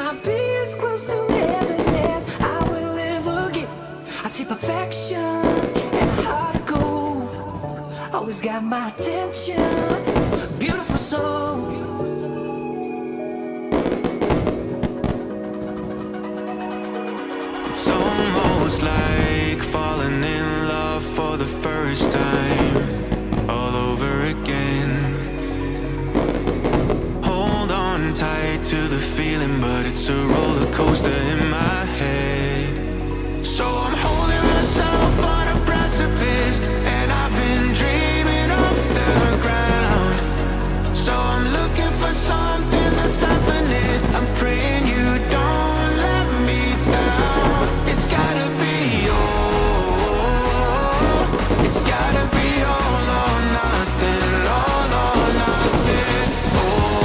my peace close to heaviness. I will ever get. I see perfection and a heart of gold. Always got my attention. Beautiful soul. It's almost like falling in love for the first time, all over again. Hold on tight to the feeling, but it's a roller coaster in my head. So I'm holding myself on a precipice, and I've been dreaming off the ground. So I'm looking for something that's definite. I'm praying you don't let me down. It's gotta be all. It's gotta be all or nothing. All or nothing. Oh,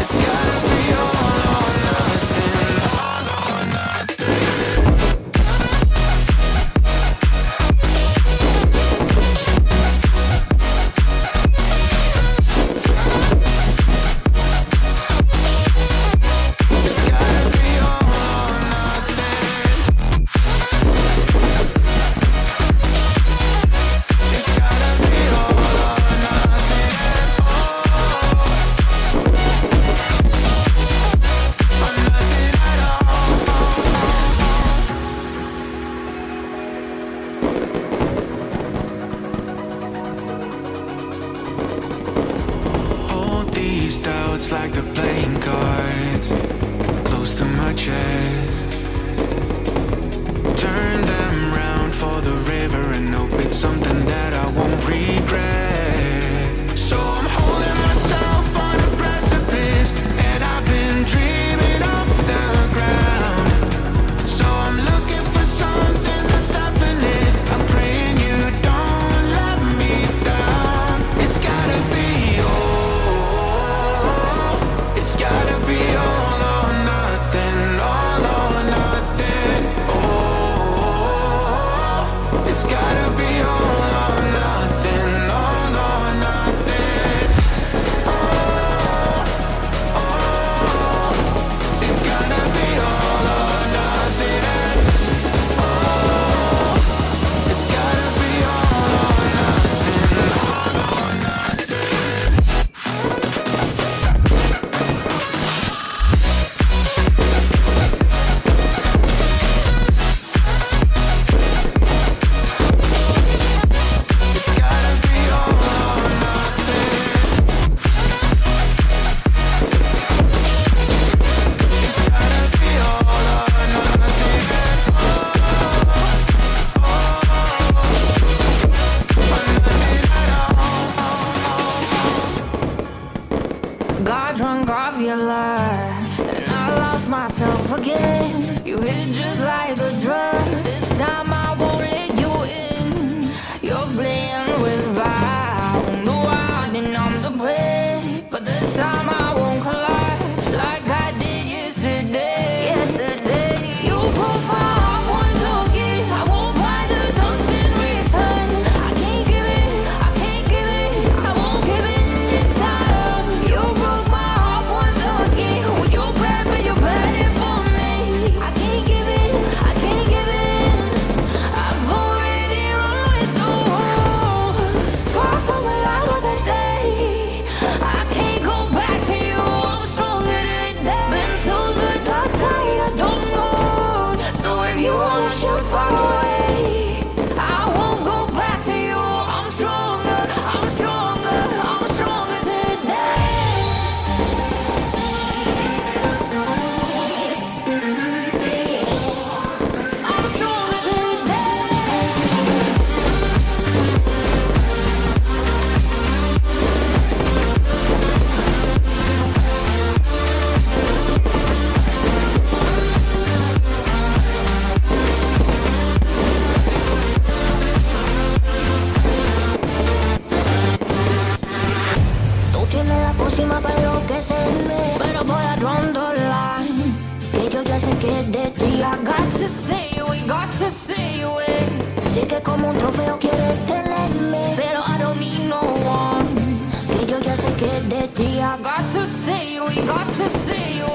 it's gotta be all or nothing. All or nothing. It's gotta be all or nothing. It's gotta be all or nothing. Or nothing at all. Hold these doubts like they're playing cards, close to my chest. Turn them round for the river and hope it's something that I won't regret. So I'm holding myself on a precipice, and I've been dreaming off the ground. So I'm looking for something that's definite. I'm praying you don't let me down. It's gotta be all. It's gotta be all or nothing. All or nothing. Oh, it's gotta be all or nothing. All or nothing. Oh, it's gotta be all or nothing. Oh, it's gotta be all or nothing. All or nothing. It's gotta be all or nothing. It's gotta be all or nothing. Got drunk off your life, and I lost myself again. You hit just like a drug. This time I won't let you in. You're playing with fire. No, I didn't on the bread, but this time I won't collide like I did yesterday. You broke my heart once again. I won't buy the dust in return. I can't give it, I can't give it, I won't give it this time. You broke my heart once again. With your breath and your body for me. I can't give it, I can't give it. I've already run with the world. Far from the light of the day. I can't go back to you. I'm stronger today. Been to the dark side, I don't know. So if you wanna shoot far away, I won't go back to you. I'm stronger, I'm stronger, I'm stronger today. I'm stronger today. Tú tienes la pócima para enloquecerme, pero voy a draw the line. Que yo ya sé que es de ti. I got to stay away, got to stay away. Sé que como un trofeo quieres tenerme, pero I don't need no one. Que yo ya sé que es de ti. I got to stay away, got to stay away.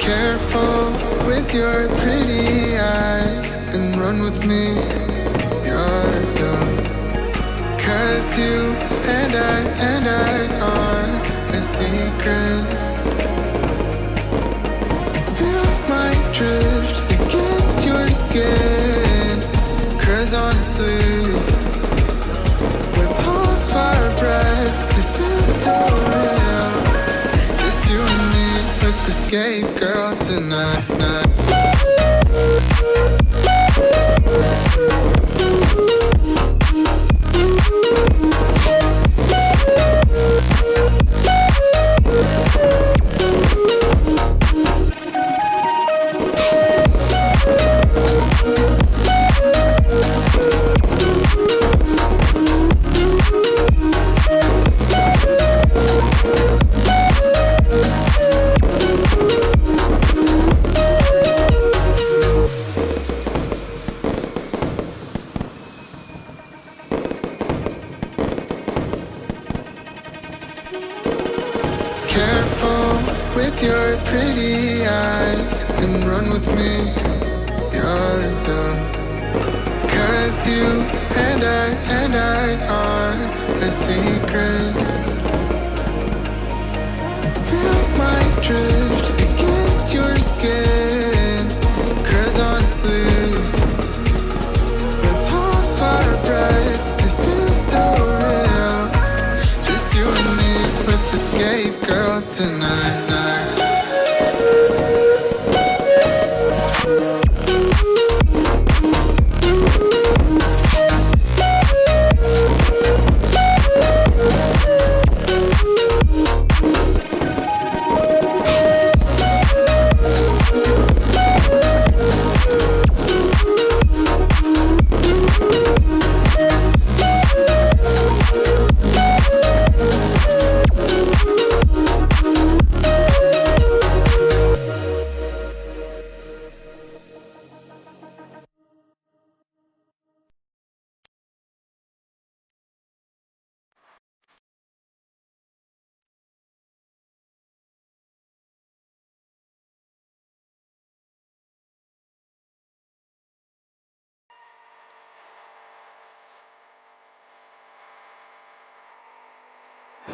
Careful with your pretty eyes and run with me. You're young. 'Cause you and I are a secret. Feel my drift against your skin. 'Cause honestly, let's hold our breath. This is so real. Just you and me, let's escape, girl, tonight. Careful with your pretty eyes and run with me. You're young. 'Cause you and I are a secret. Feel my drift against your skin. 'Cause honestly, let's hold our breath. This is so real. Just you and me, let's escape, girl, tonight.